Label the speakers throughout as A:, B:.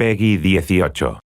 A: Peggy 18.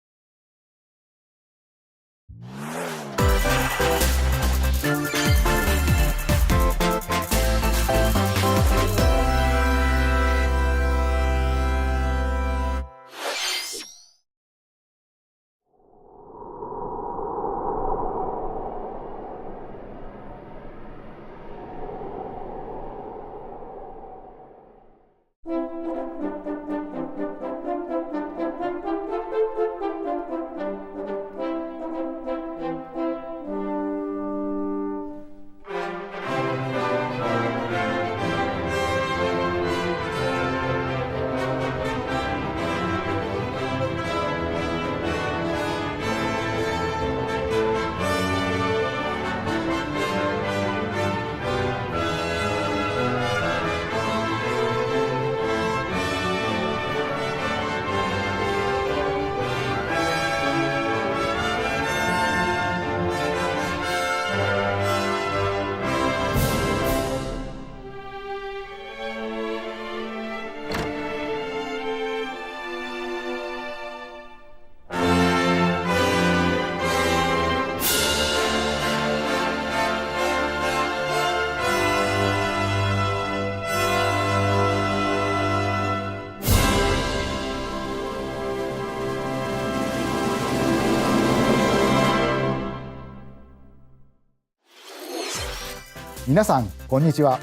B: 皆さんこんにちは。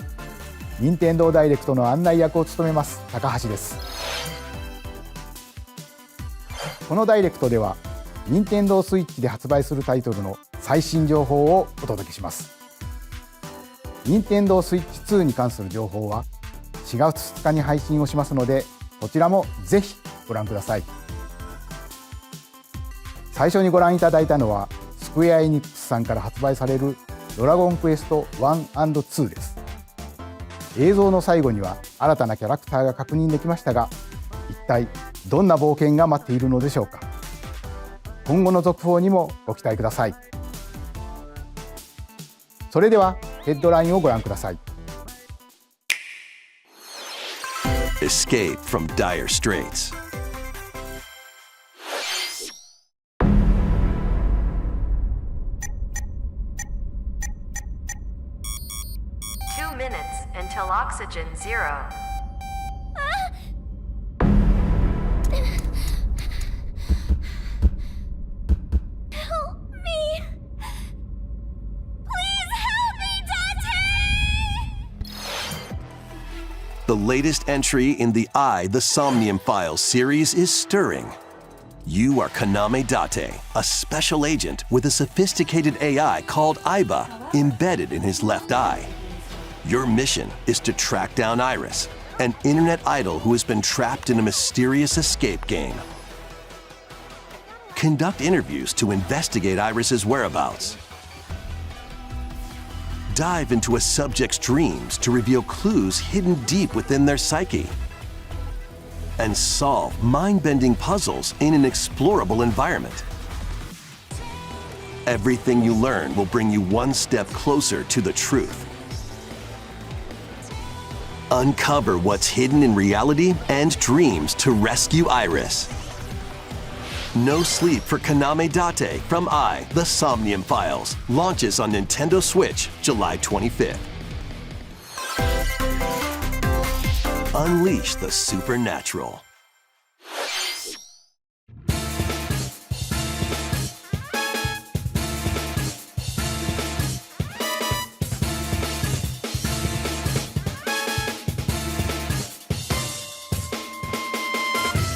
B: 任天堂ダイレクトの案内役を務めます高橋です。このダイレクトでは任天堂スイッチで発売するタイトルの最新情報をお届けします。任天堂スイッチ2に関する情報は4月2日に配信をしますので、こちらもぜひご覧ください。最初にご覧いただいたのはスクエアエニックスさんから発売されるドラゴンクエスト 1&2 です。映像の最後には新たなキャラクターが確認できましたが、一体どんな冒険が待っているのでしょうか。今後の続報にもご期待ください。それではヘッドラインをご覧ください。
C: Escape from dire straits.
D: Until oxygen 0.
E: Help me! Please help me, Dante!
C: The latest entry in the The Somnium Files series is stirring. You are Kaname Date, a special agent with a sophisticated AI called Aiba embedded in his left eye. Your mission is to track down Iris, an internet idol who has been trapped in a mysterious escape game. Conduct interviews to investigate Iris's whereabouts. Dive into a subject's dreams to reveal clues hidden deep within their psyche. And solve mind-bending puzzles in an explorable environment. Everything you learn will bring you one step closer to the truth. Uncover what's hidden in reality and dreams to rescue Iris. No Sleep for Kaname Date from The Somnium Files launches on Nintendo Switch July 25th. Unleash the supernatural.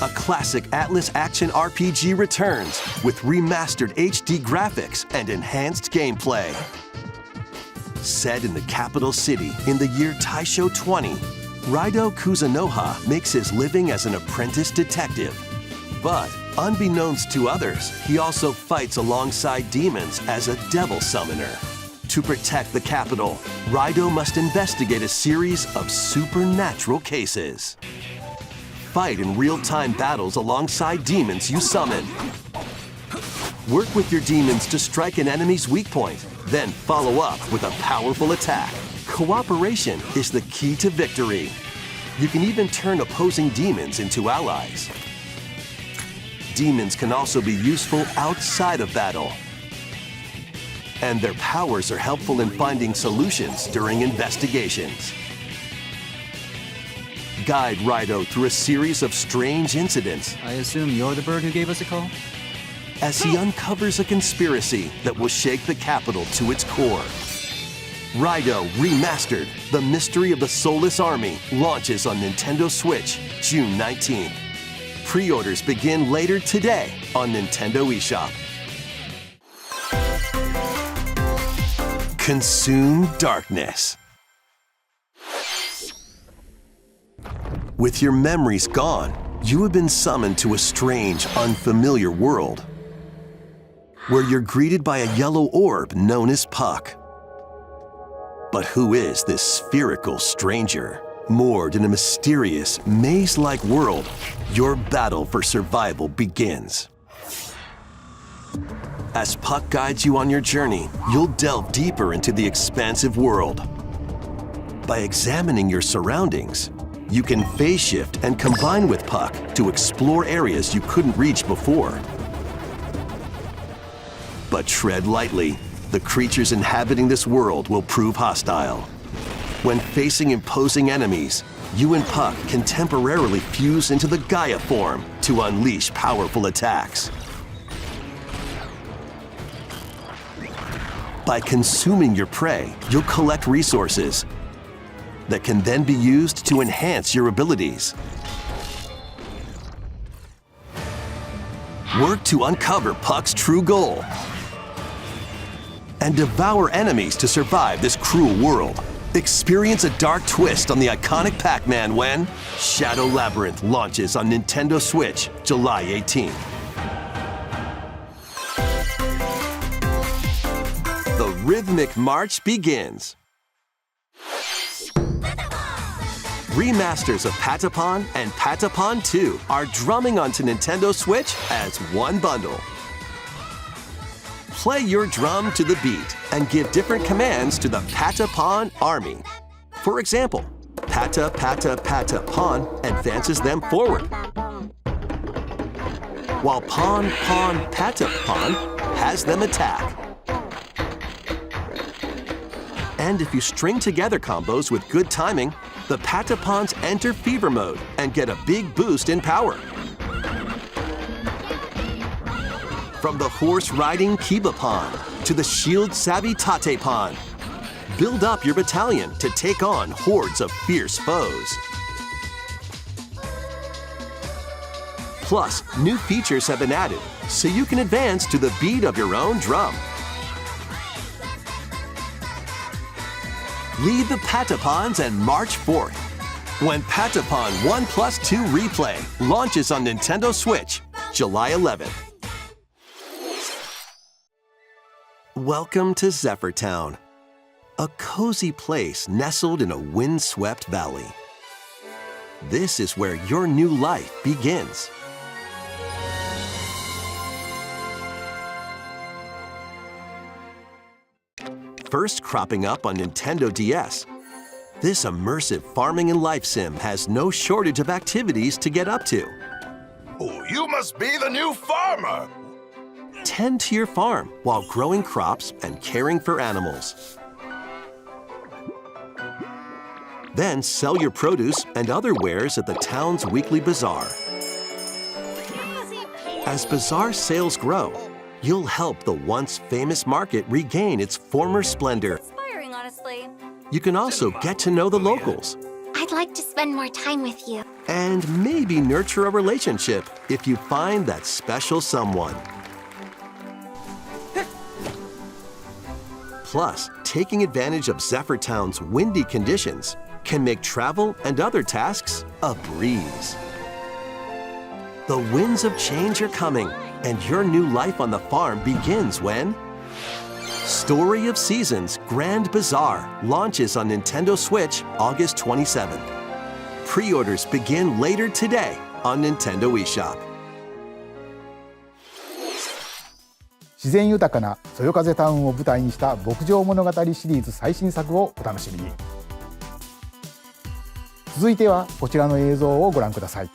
C: A classic Atlas action RPG returns with remastered HD graphics and enhanced gameplay. Set in the capital city in the year Taisho 20, RAIDOU Kuzunoha makes his living as an apprentice detective. But unbeknownst to others, he also fights alongside demons as a devil summoner. To protect the capital, RAIDOU must investigate a series of supernatural cases. Fight in real-time battles alongside demons you summon. Work with your demons to strike an enemy's weak point, then follow up with a powerful attack. Cooperation is the key to victory. You can even turn opposing demons into allies. demons can also be useful outside of battle. And their powers are helpful in finding solutions during investigations. Guide RAIDOU through a series of strange incidents
A: I assume you're the bird who gave us a call?
C: as he uncovers a conspiracy that will shake the capital to its core. RAIDOU Remastered, The Mystery of the Soulless Army, launches on Nintendo Switch June 19th. Pre-orders begin later today on Nintendo eShop. Consume darkness. With your memories gone, you have been summoned to a strange, unfamiliar world where you're greeted by a yellow orb known as Puck. But who is this spherical stranger? Moored in a mysterious, maze-like world, your battle for survival begins. As Puck guides you on your journey, you'll delve deeper into the expansive world. By examining your surroundings, you can phase shift and combine with Puck to explore areas you couldn't reach before. But tread lightly. The creatures inhabiting this world will prove hostile. When facing imposing enemies, you and Puck can temporarily fuse into the Gaia form to unleash powerful attacks. By consuming your prey, you'll collect resources that can then be used to enhance your abilities. Work to uncover Puck's true goal and devour enemies to survive this cruel world. Experience a dark twist on the iconic Pac-Man when Shadow Labyrinth launches on Nintendo Switch July 18th. The rhythmic march begins. Remasters of Patapon and Patapon 2 are drumming onto Nintendo Switch as one bundle. Play your drum to the beat and give different commands to the Patapon army. For example, Pata Pata Patapon advances them forward, while Pon Pon Patapon has them attack. And if you string together combos with good timing, the Patapons enter fever mode and get a big boost in power. From the horse-riding Kibapon to the shield-savvy Tatepon, build up your battalion to take on hordes of fierce foes. Plus, new features have been added, so you can advance to the beat of your own drum. Lead the Patapons and march forth when Patapon 1+2 Replay launches on Nintendo Switch July 11th. Welcome to Zephyr Town, a cozy place nestled in a windswept valley. This is where your new life begins. First cropping up on Nintendo DS, this immersive farming and life sim has no shortage of activities to get up to.
F: Oh, you must be the new farmer!
C: Tend to your farm while growing crops and caring for animals. Then sell your produce and other wares at the town's weekly bazaar. As bazaar sales grow, you'll help the once famous market regain its former splendor.
E: Inspiring, honestly.
C: You can also get to know the locals
E: I'd like to spend more time with you.
C: and maybe nurture a relationship if you find that special someone. Plus, taking advantage of Zephyr Town's windy conditions can make travel and other tasks a breeze. The winds of change are coming, and your new life on the farm begins when Story of Seasons Grand Bazaar launches on Nintendo Switch August 27th. Pre-orders begin later today on Nintendo eShop.
B: 自然豊かなそよ風タウンを舞台にした牧場物語シリーズ最新作をお楽しみに。続いてはこちらの映像をご覧ください。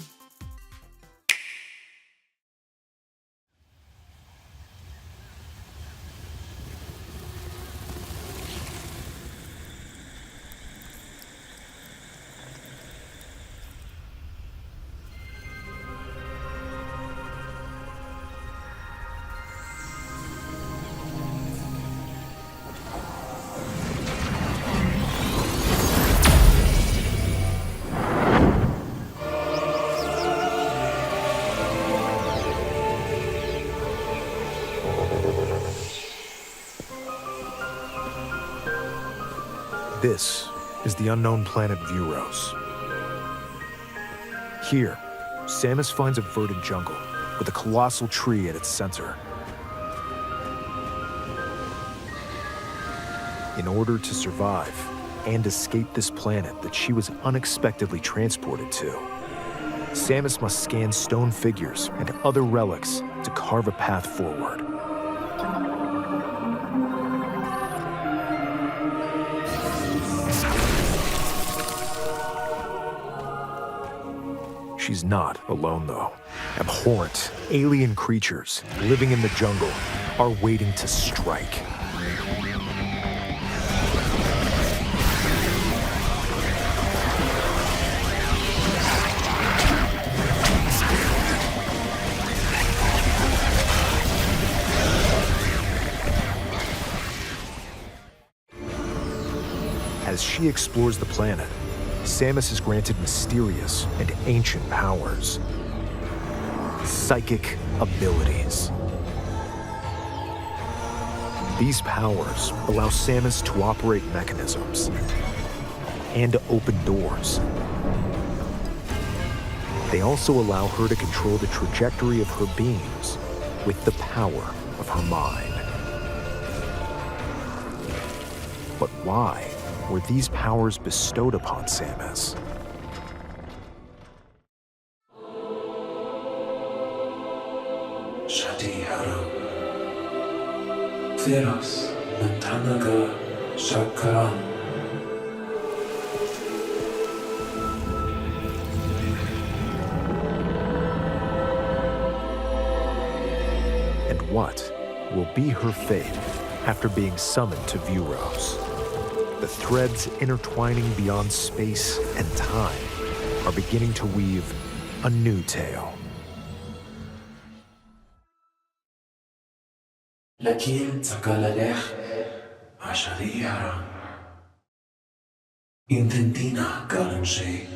G: This is the unknown planet Vuros. Here, Samus finds a verdant jungle with a colossal tree at its center. In order to survive and escape this planet that she was unexpectedly transported to, Samus must scan stone figures and other relics to carve a path forward. She's not alone, though. Abhorrent, alien creatures living in the jungle are waiting to strike. As she explores the planet, Samus is granted mysterious and ancient powers. Psychic abilities. These powers allow Samus to operate mechanisms and to open doors. They also allow her to control the trajectory of her beams with the power of her mind. But why were these powers bestowed upon Samus? And what will be her fate after being summoned to Vuros? The threads intertwining beyond space and time are beginning to weave a new tale.
H: لكن تكالاليخ عشرية intentina galanche.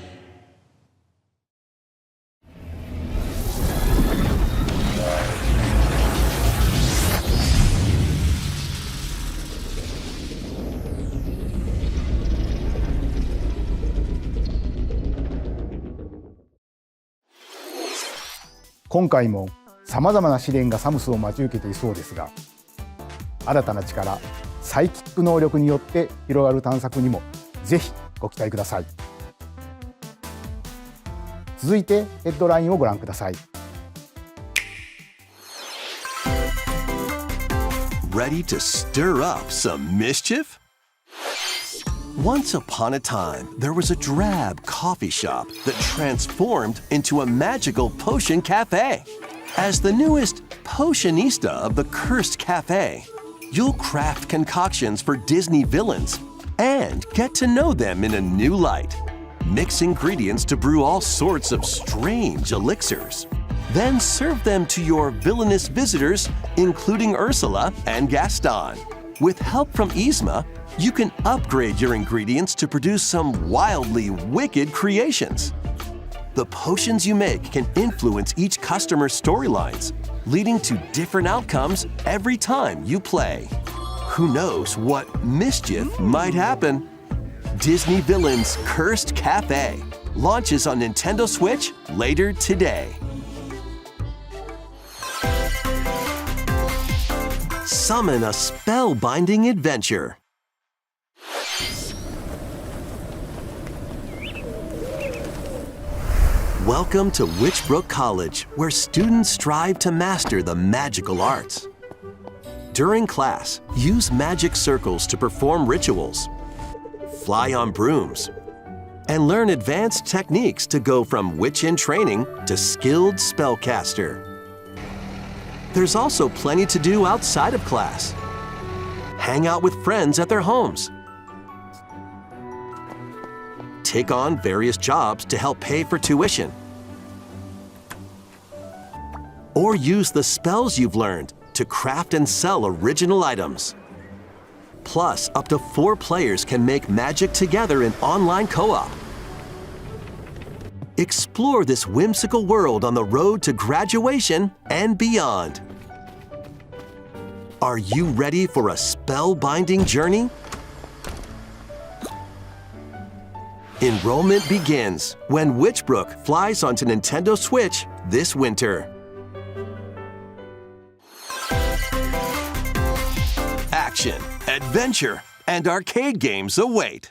B: 今回もさまざまな試練がサムスを待ち受けていそうですが、新たな力、サイキック能力によって広がる探索にもぜひご期待ください。続いてヘッドラインをご覧ください。
C: Ready to stir up some mischief? Once upon a time, there was a drab coffee shop that transformed into a magical potion cafe. As the newest potionista of the cursed cafe, you'll craft concoctions for Disney villains and get to know them in a new light. Mix ingredients to brew all sorts of strange elixirs. Then serve them to your villainous visitors, including Ursula and Gaston. With help from Yzma, you can upgrade your ingredients to produce some wildly wicked creations. The potions you make can influence each customer's storylines, leading to different outcomes every time you play. Who knows what mischief might happen? Disney Villains Cursed Cafe launches on Nintendo Switch later today. Summon a spellbinding adventure. Welcome to Witchbrook College, where students strive to master the magical arts. During class, use magic circles to perform rituals, fly on brooms, and learn advanced techniques to go from witch in training to skilled spellcaster. There's also plenty to do outside of class. Hang out with friends at their homes. Take on various jobs to help pay for tuition. Or use the spells you've learned to craft and sell original items. Plus, up to 4 players can make magic together in online co-op. Explore this whimsical world on the road to graduation and beyond. Are you ready for a spellbinding journey? Enrollment begins when Witchbrook flies onto Nintendo Switch this winter. Action, adventure, and arcade games await.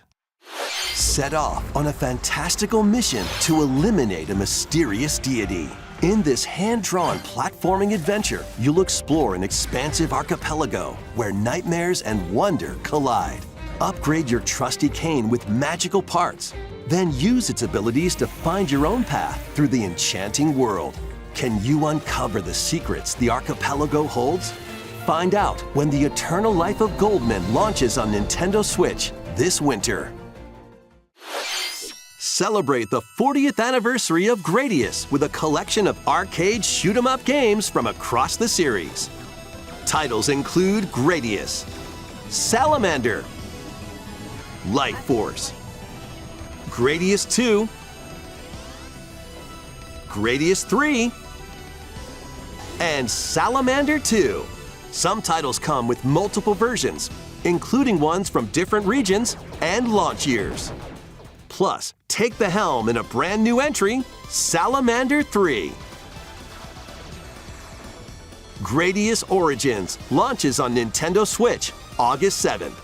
C: Set off on a fantastical mission to eliminate a mysterious deity. In this hand-drawn platforming adventure, you'll explore an expansive archipelago where nightmares and wonder collide. Upgrade your trusty cane with magical parts, then use its abilities to find your own path through the enchanting world. Can you uncover the secrets the archipelago holds? Find out when The Eternal Life of Goldman launches on Nintendo Switch this winter. Celebrate the 40th anniversary of Gradius with a collection of arcade shoot-'em-up games from across the series. Titles include Gradius, Salamander, Light Force, Gradius 2, Gradius 3, and Salamander 2. Some titles come with multiple versions, including ones from different regions and launch years. Plus, take the helm in a brand new entry, Salamander 3. Gradius Origins launches on Nintendo Switch August 7th.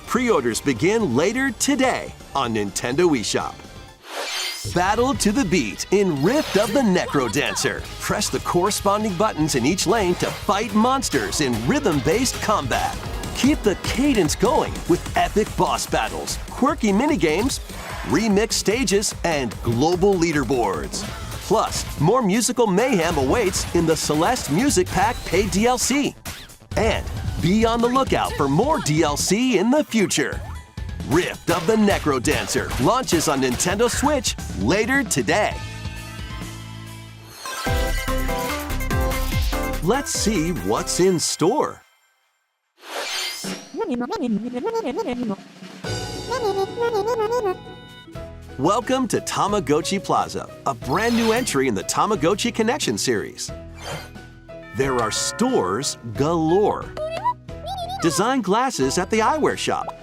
C: Pre-orders begin later today on Nintendo eShop. Battle to the beat in Rift of the NecroDancer. Press the corresponding buttons in each lane to fight monsters in rhythm-based combat. Keep the cadence going with epic boss battles, quirky minigames, remix stages, and global leaderboards. Plus, more musical mayhem awaits in the Celeste Music Pack paid DLC. And be on the lookout for more DLC in the future. Rift of the NecroDancer launches on Nintendo Switch later today. Let's see what's in store. Welcome to Tamagotchi Plaza, a brand new entry in the Tamagotchi Connection series. There are stores galore. Design glasses at the eyewear shop.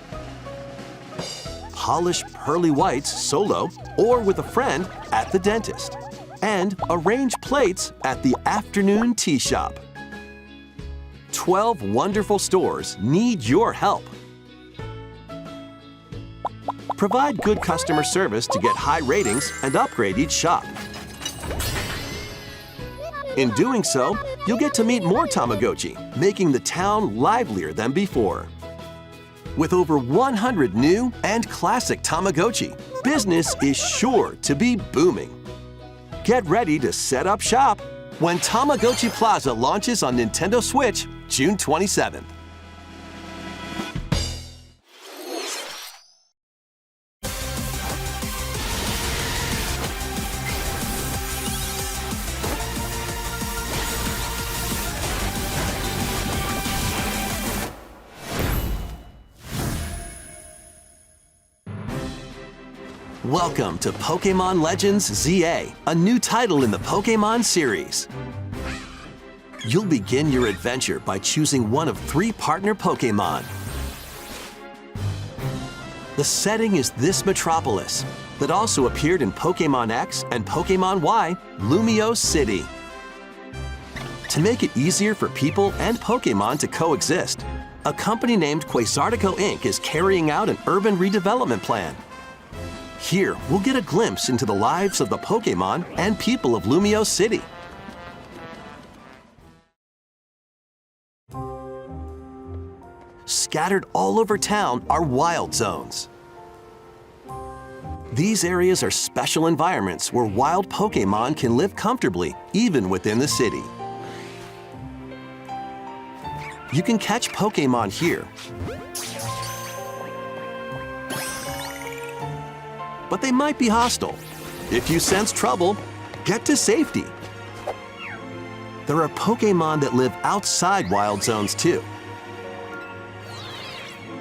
C: Polish pearly whites solo or with a friend at the dentist. And arrange plates at the afternoon tea shop. 12 wonderful stores need your help. Provide good customer service to get high ratings and upgrade each shop. In doing so, you'll get to meet more Tamagotchi, making the town livelier than before. With over 100 new and classic Tamagotchi, business is sure to be booming. Get ready to set up shop when Tamagotchi Plaza launches on Nintendo Switch June 27th. Welcome to Pokémon Legends ZA, a new title in the Pokémon series. You'll begin your adventure by choosing one of 3 partner Pokémon. The setting is this metropolis that also appeared in Pokémon X and Pokémon Y, Lumio City. To make it easier for people and Pokémon to coexist, a company named Quasartico Inc. is carrying out an urban redevelopment plan. Here, we'll get a glimpse into the lives of the Pokémon and people of Lumio City. Scattered all over town are wild zones. These areas are special environments where wild Pokémon can live comfortably, even within the city. You can catch Pokémon here, but they might be hostile. If you sense trouble, get to safety. There are Pokémon that live outside wild zones too.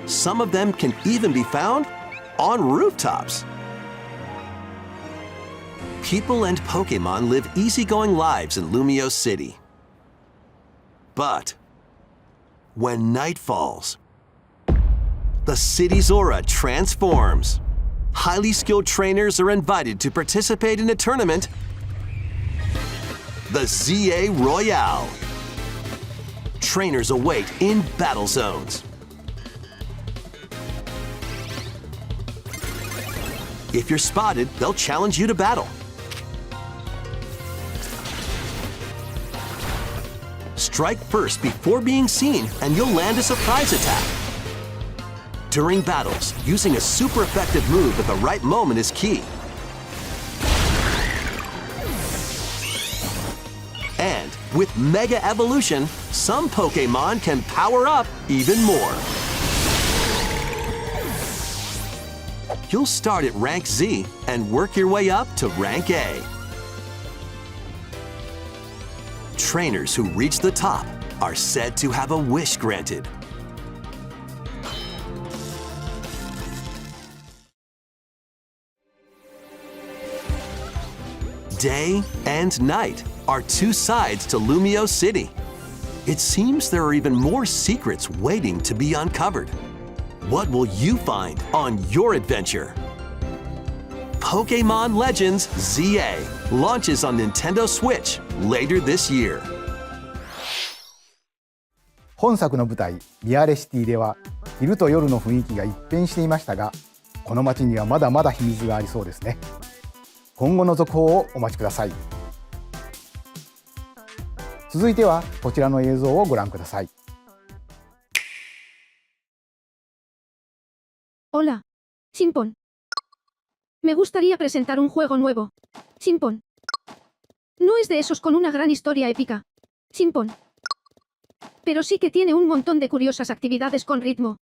C: Some of them can even be found on rooftops. People and Pokémon live easygoing lives in Lumio City. But when night falls, the city's aura transforms. highly skilled trainers are invited to participate in a tournament, the ZA Royale. Trainers await in battle zones. If you're spotted, they'll challenge you to battle. Strike first before being seen, and you'll land a surprise attack. During battles, using a super effective move at the right moment is key. And with Mega Evolution, some Pokémon can power up even more. You'll start at Rank Z and work your way up to Rank A. Trainers who reach the top are said to have a wish granted. Day and night are two sides to Lumio City. It seems there are even more secrets waiting to be uncovered. What will you find on your adventure? Pokémon Legends ZA launches on Nintendo Switch later this year.
B: 本作の舞台ミアレシティでは昼と夜の雰囲気が一変していましたが、この街にはまだまだ秘密がありそうですね。今後の続報をお待ちください。続いてはこちらの映像をご覧ください。
I: Hola, Simpon. Me gustaría presentar un juego nuevo. Simpon. No es de esos con una gran historia épica. Simpon. Pero sí que tiene un montón de curiosas actividades con ritmo.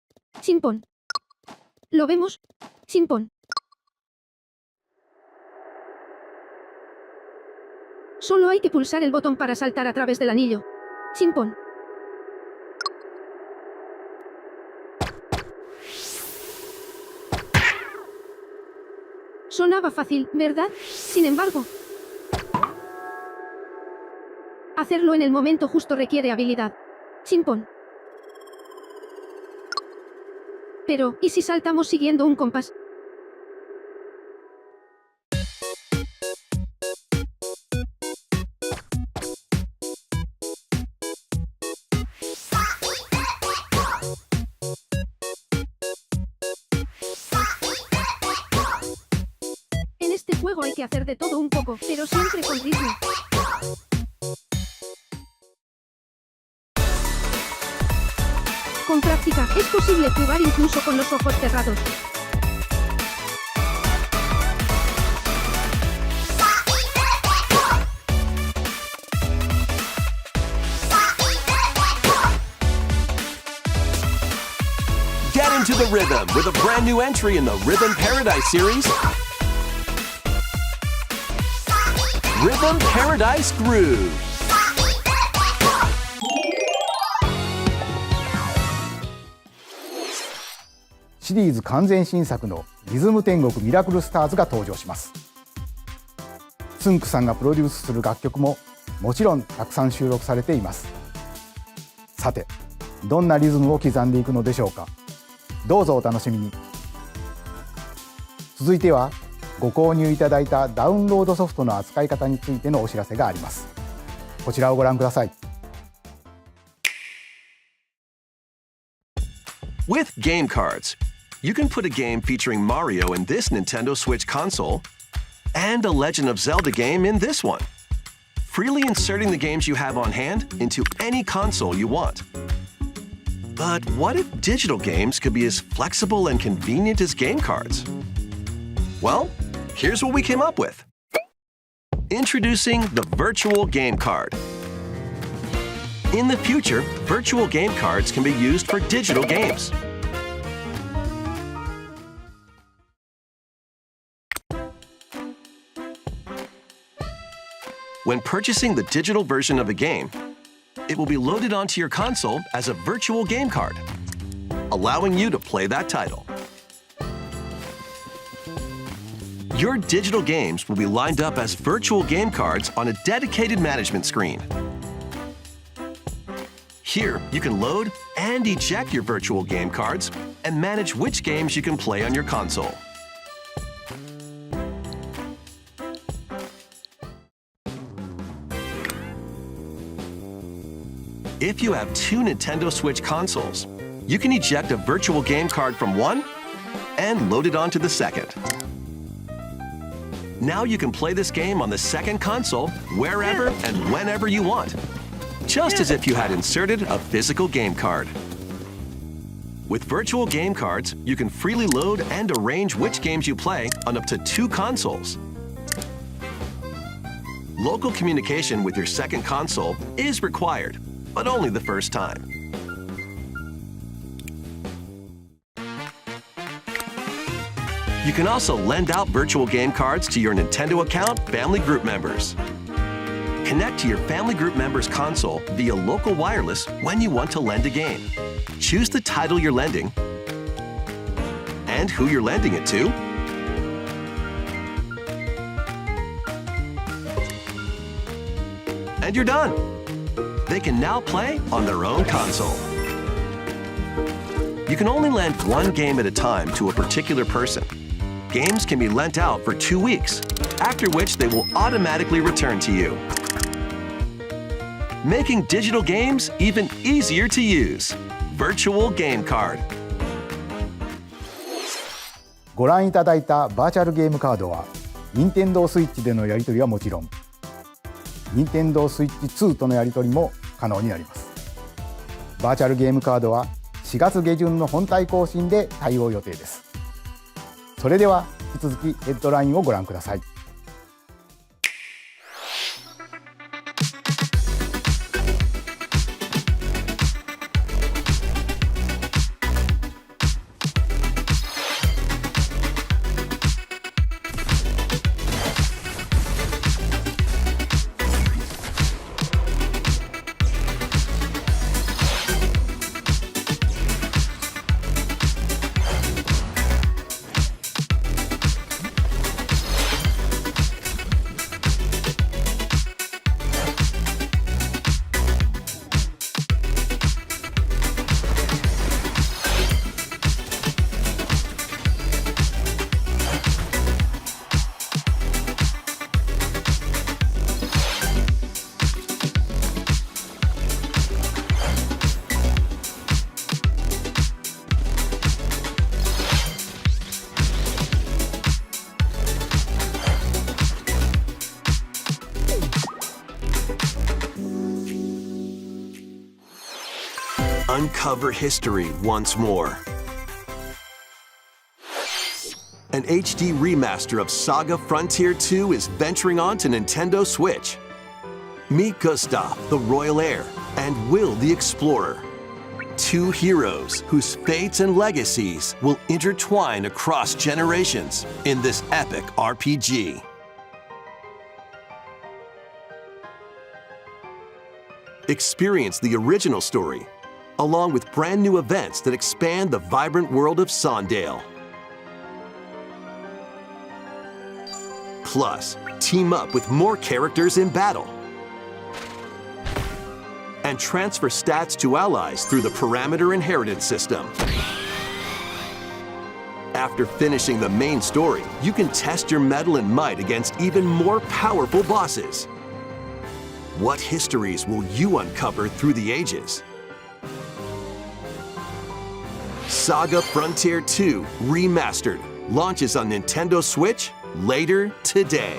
I: Simpon. ¿Lo vemos? Simpon. Solo hay que pulsar el botón para saltar a través del anillo. Simpon. Sonaba fácil, ¿verdad? Sin embargo, hacerlo en el momento justo requiere habilidad. Simpon. Pero, ¿y si saltamos siguiendo un compás? En este juego hay que hacer de todo un poco, pero siempre con ritmo. Con práctica, es posible jugar incluso con los ojos cerrados.
C: Get into the rhythm with a brand new entry in the Rhythm Paradise series, Rhythm Paradise Groove.
B: シリーズ完全新作のリズム天国ミラクルスターズが登場します。つんくさんがプロデュースする楽曲ももちろんたくさん収録されています。さて、どんなリズムを刻んでいくのでしょうか。どうぞお楽しみに。続いてはご購入いただいたダウンロードソフトの扱い方についてのお知らせがあります。こちらをご覧ください。
C: With game cards, you can put a game featuring Mario in this Nintendo Switch console and a Legend of Zelda game in this one, freely inserting the games you have on hand into any console you want. But what if digital games could be as flexible and convenient as game cards? Well, here's what we came up with. Introducing the Virtual Game Card. In the future, virtual game cards can be used for digital games. When purchasing the digital version of a game, it will be loaded onto your console as a virtual game card, allowing you to play that title. Your digital games will be lined up as virtual game cards on a dedicated management screen. Here, you can load and eject your virtual game cards and manage which games you can play on your console. If you have two Nintendo Switch consoles, you can eject a virtual game card from one and load it onto the second. Now you can play this game on the second console wherever and whenever you want, just as if you had inserted a physical game card. With virtual game cards, you can freely load and arrange which games you play on up to two consoles. Local communication with your second console is required, but only the first time. You can also lend out virtual game cards to your Nintendo account family group members. Connect to your family group members' console via local wireless when you want to lend a game. Choose the title you're lending and who you're lending it to. And you're done. They can now play on their own console. You can only lend one game at a time to a particular person. Games can be lent out for 2 weeks, after which they will automatically return to you. Making digital games even easier to use. Virtual Game Card.
B: ご覧いただいたバーチャルゲームカードは、Nintendo Switch でのやり取りはもちろん、Nintendo Switch 2とのやり取りも可能になります。バーチャルゲームカードは4月下旬の本体更新で対応予定です。それでは引き続きヘッドラインをご覧ください。
C: Uncover history once more. An HD remaster of SaGa Frontier 2 is venturing on to Nintendo Switch. Meet Gustav, the royal heir, and Will, the explorer. Two heroes whose fates and legacies will intertwine across generations in this epic RPG. Experience the original story, along with brand new events that expand the vibrant world of Sondale. Plus, team up with more characters in battle. And transfer stats to allies through the parameter inheritance system. After finishing the main story, you can test your mettle and might against even more powerful bosses. What histories will you uncover through the ages? SaGa Frontier 2 Remastered launches on Nintendo Switch later today.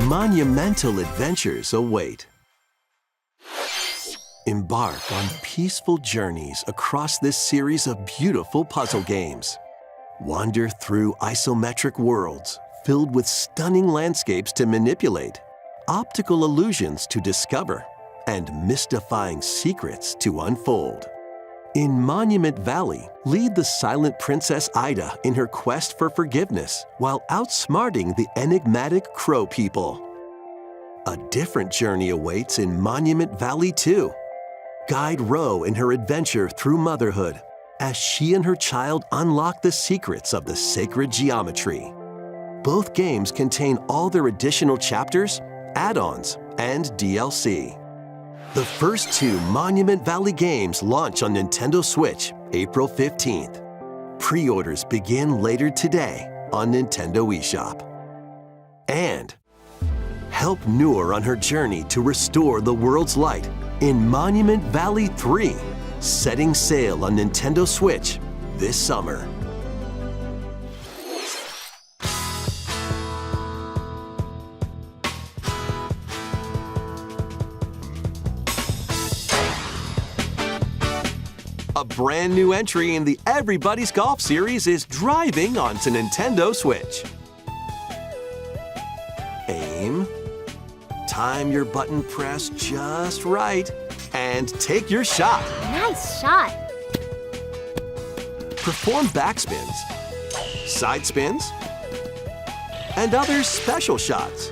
C: Monumental adventures await. Embark on peaceful journeys across this series of beautiful puzzle games. Wander through isometric worlds filled with stunning landscapes to manipulate, optical illusions to discover, and mystifying secrets to unfold. In Monument Valley, lead the silent Princess Ida in her quest for forgiveness while outsmarting the enigmatic Crow people. A different journey awaits in Monument Valley 2. Guide Ro in her adventure through motherhood as she and her child unlock the secrets of the sacred geometry. Both games contain all their additional chapters, add-ons, and DLC. The first two Monument Valley games launch on Nintendo Switch April 15th. Pre-orders begin later today on Nintendo eShop. And Help Noor on her journey to restore the world's light in Monument Valley 3, setting sail on Nintendo Switch this summer. A brand new entry in the Everybody's Golf series is driving onto Nintendo Switch. Aim, time your button press just right, and take your shot.
E: Nice shot.
C: Perform backspins, side spins, and other special shots.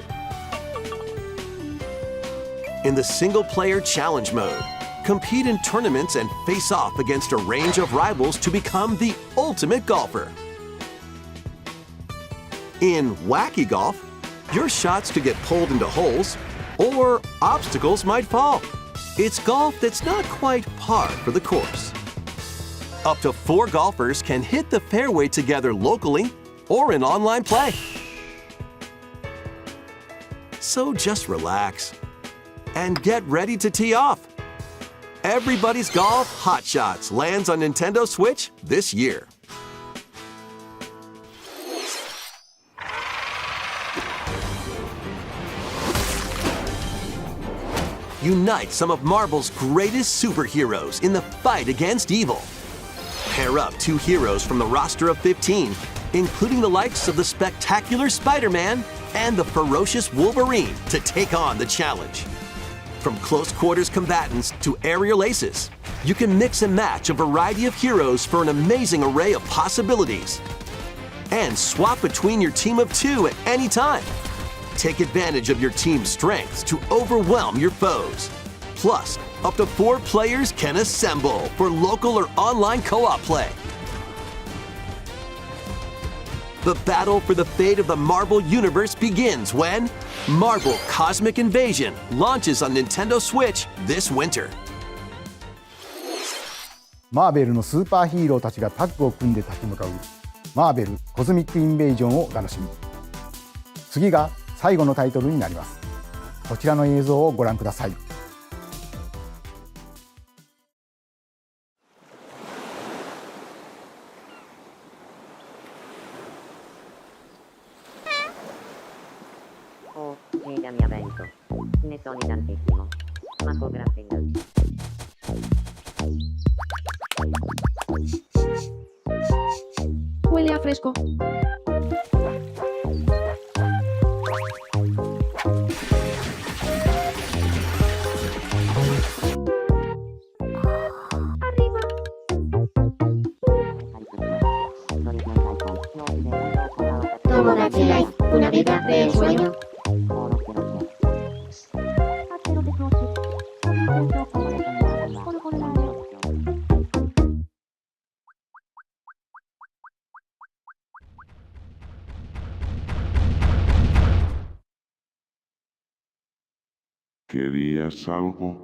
C: In the single-player challenge mode, compete in tournaments and face off against a range of rivals to become the ultimate golfer. In Wacky Golf, your shots could get pulled into holes, or obstacles might fall. It's golf that's not quite par for the course. Up to 4 golfers can hit the fairway together locally or in online play. So just relax and get ready to tee off. Everybody's Golf Hot Shots lands on Nintendo Switch this year. Unite some of Marvel's greatest superheroes in the fight against evil. Pair up 2 heroes from the roster of 15, including the likes of the spectacular Spider-Man and the ferocious Wolverine, to take on the challenge. From close quarters combatants to aerial aces, you can mix and match a variety of heroes for an amazing array of possibilities. And swap between your team of 2 at any time. Take advantage of your team's strengths to overwhelm your foes. Plus, up to 4 players can assemble for local or online co-op play. The battle for the fate of the Marvel Universe begins when Marvel Cosmic Invasion launches on Nintendo Switch this winter.
B: マーベルのスーパーヒーローたちがタッグを組んで立ち向かうマーベルコズミックインベージョンをお楽しみ。次が最後のタイトルになります。こちらの映像をご覧ください。
I: Huele a fresco.
E: Tomodachi Life, una vida de ensueño.
J: ¿Querías algo?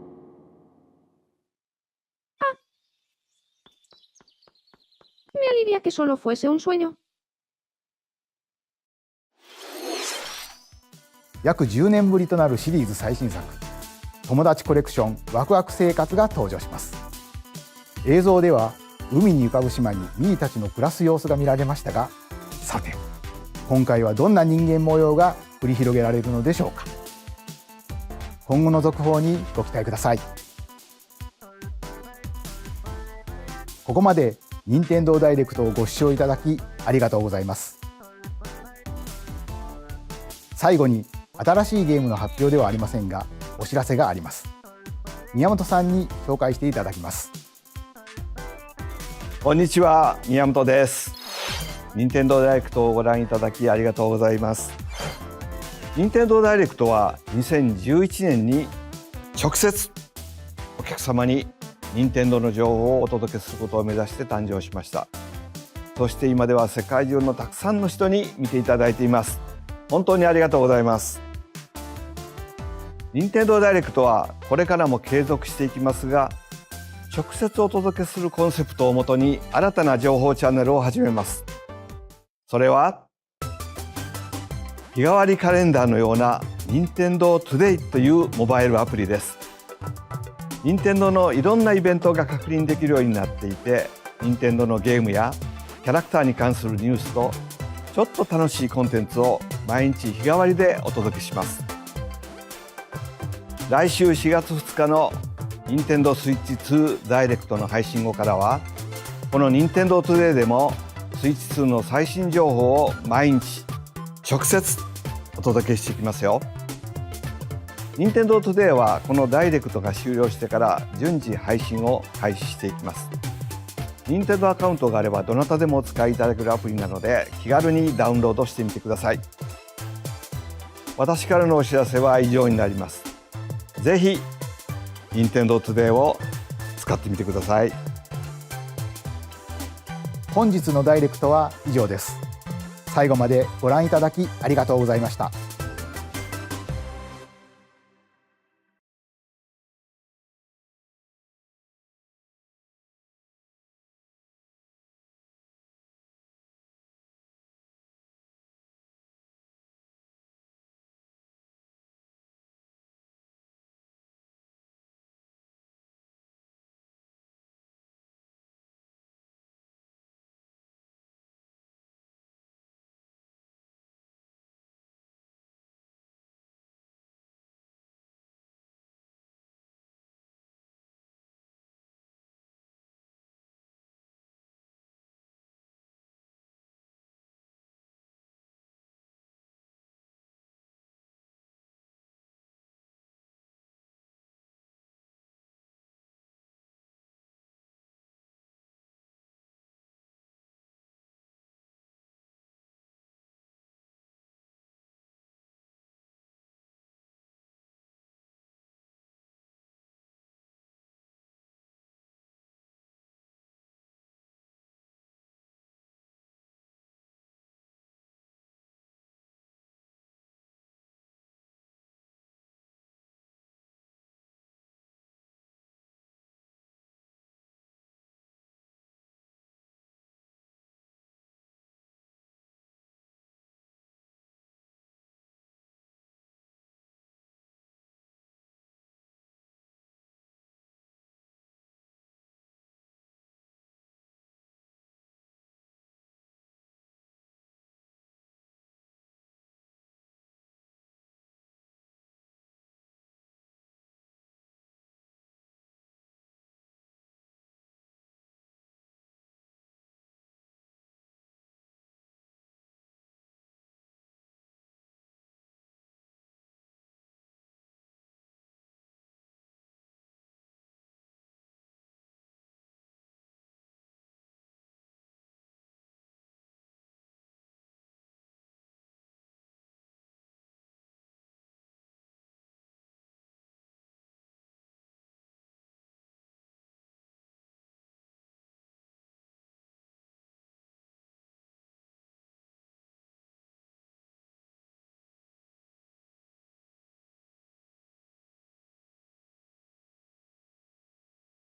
I: Me alivia que solo fuese un sueño.
B: 約10年ぶりとなるシリーズ最新作友達コレクションワクワク生活が登場します。映像では海に浮かぶ島にミーたちの暮らす様子が見られましたが、さて今回はどんな人間模様が繰り広げられるのでしょうか。今後の続報にご期待ください。ここまで任天堂ダイレクトをご視聴いただきありがとうございます。最後に新しいゲームの発表ではありませんがお知らせがあります。宮本さんに紹介していただきます。
K: こんにちは、宮本です。任天堂ダイレクトをご覧いただきありがとうございます。任天堂ダイレクトは2011年に直接お客様に任天堂の情報をお届けすることを目指して誕生しました。そして今では世界中のたくさんの人に見ていただいています。本当にありがとうございます。任天堂ダイレクトはこれからも継続していきますが、直接お届けするコンセプトをもとに新たな情報チャンネルを始めます。それは日替わりカレンダーのような任天堂トゥデイというモバイルアプリです。任天堂のいろんなイベントが確認できるようになっていて、任天堂のゲームやキャラクターに関するニュースとちょっと楽しいコンテンツを毎日日替わりでお届けします。来週4月2日の任天堂スイッチ2ダイレクトの配信後からは、この任天堂トゥデイでもスイッチ2の最新情報を毎日直接お届けしていきますよ。任天堂トゥデイはこのダイレクトが終了してから順次配信を開始していきます。任天堂アカウントがあればどなたでもお使いいただけるアプリなので、気軽にダウンロードしてみてください。私からのお知らせは以上になります。ぜひ任天堂トゥデイを使ってみてください。
B: 本日のダイレクトは以上です。最後までご覧いただきありがとうございました。